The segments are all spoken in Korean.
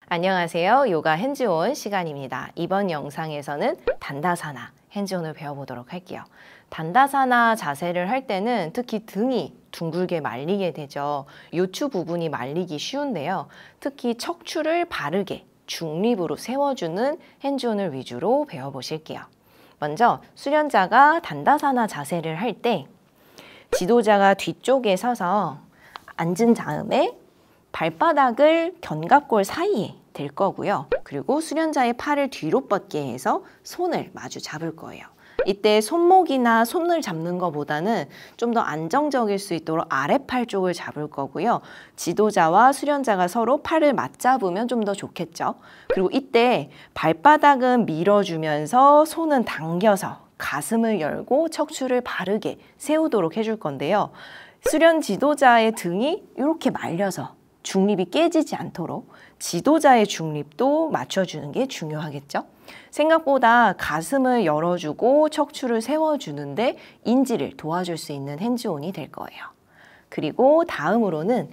안녕하세요. 요가 핸즈온 시간입니다. 이번 영상에서는 단다사나 핸즈온을 배워보도록 할게요. 단다사나 자세를 할 때는 특히 등이 둥글게 말리게 되죠. 요추 부분이 말리기 쉬운데요. 특히 척추를 바르게 중립으로 세워주는 핸즈온을 위주로 배워보실게요. 먼저 수련자가 단다사나 자세를 할 때 지도자가 뒤쪽에 서서 앉은 다음에 발바닥을 견갑골 사이에 댈 거고요. 그리고 수련자의 팔을 뒤로 뻗게 해서 손을 마주 잡을 거예요. 이때 손목이나 손을 잡는 것보다는 좀 더 안정적일 수 있도록 아랫팔 쪽을 잡을 거고요. 지도자와 수련자가 서로 팔을 맞잡으면 좀 더 좋겠죠. 그리고 이때 발바닥은 밀어주면서 손은 당겨서 가슴을 열고 척추를 바르게 세우도록 해줄 건데요. 수련 지도자의 등이 이렇게 말려서 중립이 깨지지 않도록 지도자의 중립도 맞춰주는 게 중요하겠죠. 생각보다 가슴을 열어주고 척추를 세워주는데 인지를 도와줄 수 있는 핸즈온이 될 거예요. 그리고 다음으로는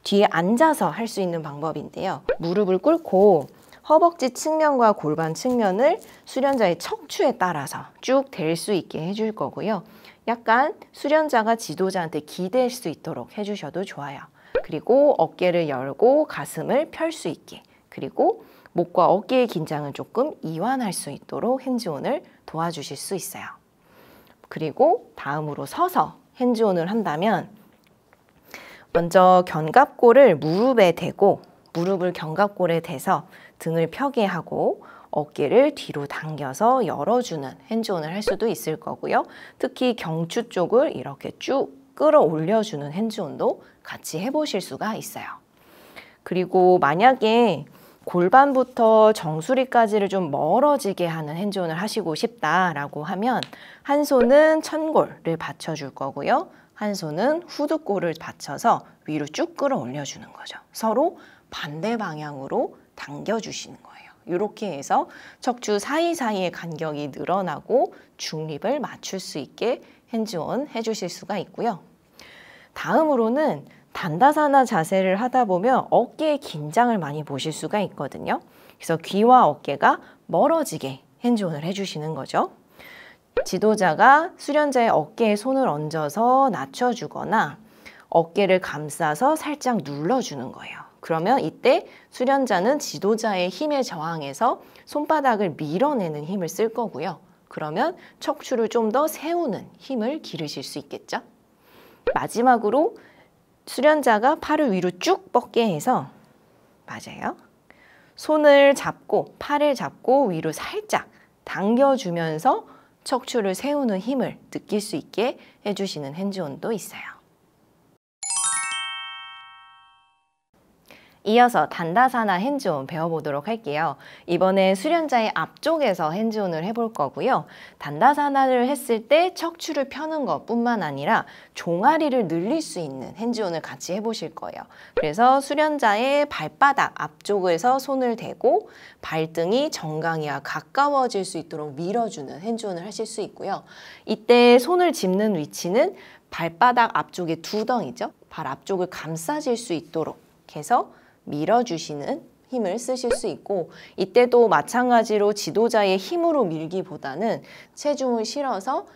뒤에 앉아서 할 수 있는 방법인데요. 무릎을 꿇고 허벅지 측면과 골반 측면을 수련자의 척추에 따라서 쭉 댈 수 있게 해줄 거고요. 약간 수련자가 지도자한테 기댈 수 있도록 해주셔도 좋아요. 그리고 어깨를 열고 가슴을 펼 수 있게, 그리고 목과 어깨의 긴장을 조금 이완할 수 있도록 핸즈온을 도와주실 수 있어요. 그리고 다음으로 서서 핸즈온을 한다면 먼저 견갑골을 무릎에 대고 무릎을 견갑골에 대서 등을 펴게 하고 어깨를 뒤로 당겨서 열어주는 핸즈온을 할 수도 있을 거고요. 특히 경추 쪽을 이렇게 쭉 끌어올려주는 핸즈온도 같이 해보실 수가 있어요. 그리고 만약에 골반부터 정수리까지를 좀 멀어지게 하는 핸즈온을 하시고 싶다라고 하면 한 손은 천골을 받쳐줄 거고요. 한 손은 후두골을 받쳐서 위로 쭉 끌어올려주는 거죠. 서로 반대 방향으로 당겨주시는 거예요. 이렇게 해서 척추 사이사이의 간격이 늘어나고 중립을 맞출 수 있게 핸즈온 해주실 수가 있고요. 다음으로는 단다사나 자세를 하다 보면 어깨의 긴장을 많이 보실 수가 있거든요. 그래서 귀와 어깨가 멀어지게 핸즈온을 해주시는 거죠. 지도자가 수련자의 어깨에 손을 얹어서 낮춰주거나 어깨를 감싸서 살짝 눌러주는 거예요. 그러면 이때 수련자는 지도자의 힘에 저항해서 손바닥을 밀어내는 힘을 쓸 거고요. 그러면 척추를 좀 더 세우는 힘을 기르실 수 있겠죠. 마지막으로 수련자가 팔을 위로 쭉 뻗게 해서 맞아요. 손을 잡고 팔을 잡고 위로 살짝 당겨주면서 척추를 세우는 힘을 느낄 수 있게 해주시는 핸즈온도 있어요. 이어서 단다사나 핸즈온 배워보도록 할게요. 이번엔 수련자의 앞쪽에서 핸즈온을 해볼 거고요. 단다사나를 했을 때 척추를 펴는 것뿐만 아니라 종아리를 늘릴 수 있는 핸즈온을 같이 해보실 거예요. 그래서 수련자의 발바닥 앞쪽에서 손을 대고 발등이 정강이와 가까워질 수 있도록 밀어주는 핸즈온을 하실 수 있고요. 이때 손을 짚는 위치는 발바닥 앞쪽의 두덩이죠. 발 앞쪽을 감싸질 수 있도록 해서 밀어주시는 힘을 쓰실 수 있고, 이때도 마찬가지로 지도자의 힘으로 밀기보다는 체중을 실어서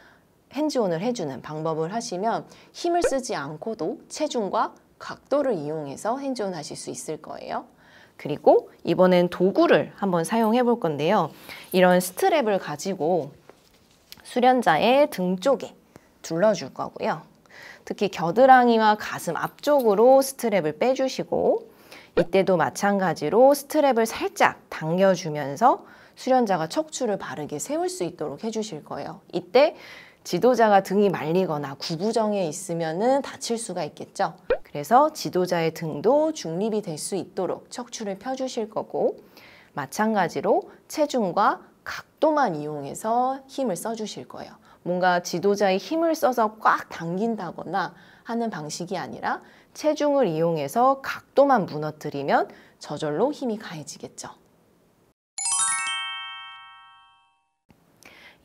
핸즈온을 해주는 방법을 하시면 힘을 쓰지 않고도 체중과 각도를 이용해서 핸즈온 하실 수 있을 거예요. 그리고 이번엔 도구를 한번 사용해 볼 건데요. 이런 스트랩을 가지고 수련자의 등 쪽에 둘러줄 거고요. 특히 겨드랑이와 가슴 앞쪽으로 스트랩을 빼주시고, 이때도 마찬가지로 스트랩을 살짝 당겨주면서 수련자가 척추를 바르게 세울 수 있도록 해주실 거예요. 이때 지도자가 등이 말리거나 구부정해 있으면 다칠 수가 있겠죠. 그래서 지도자의 등도 중립이 될 수 있도록 척추를 펴주실 거고, 마찬가지로 체중과 각도만 이용해서 힘을 써주실 거예요. 뭔가 지도자의 힘을 써서 꽉 당긴다거나 하는 방식이 아니라 체중을 이용해서 각도만 무너뜨리면 저절로 힘이 가해지겠죠.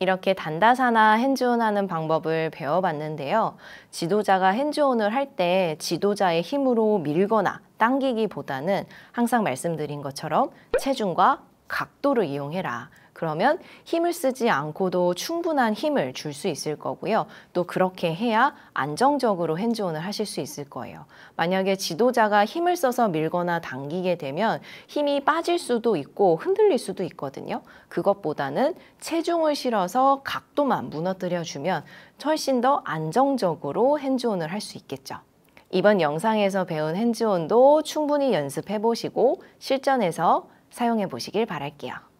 이렇게 단다사나 핸즈온 하는 방법을 배워봤는데요. 지도자가 핸즈온을 할 때 지도자의 힘으로 밀거나 당기기보다는 항상 말씀드린 것처럼 체중과 각도를 이용해라. 그러면 힘을 쓰지 않고도 충분한 힘을 줄 수 있을 거고요. 또 그렇게 해야 안정적으로 핸즈온을 하실 수 있을 거예요. 만약에 지도자가 힘을 써서 밀거나 당기게 되면 힘이 빠질 수도 있고 흔들릴 수도 있거든요. 그것보다는 체중을 실어서 각도만 무너뜨려주면 훨씬 더 안정적으로 핸즈온을 할 수 있겠죠. 이번 영상에서 배운 핸즈온도 충분히 연습해 보시고 실전에서 사용해 보시길 바랄게요.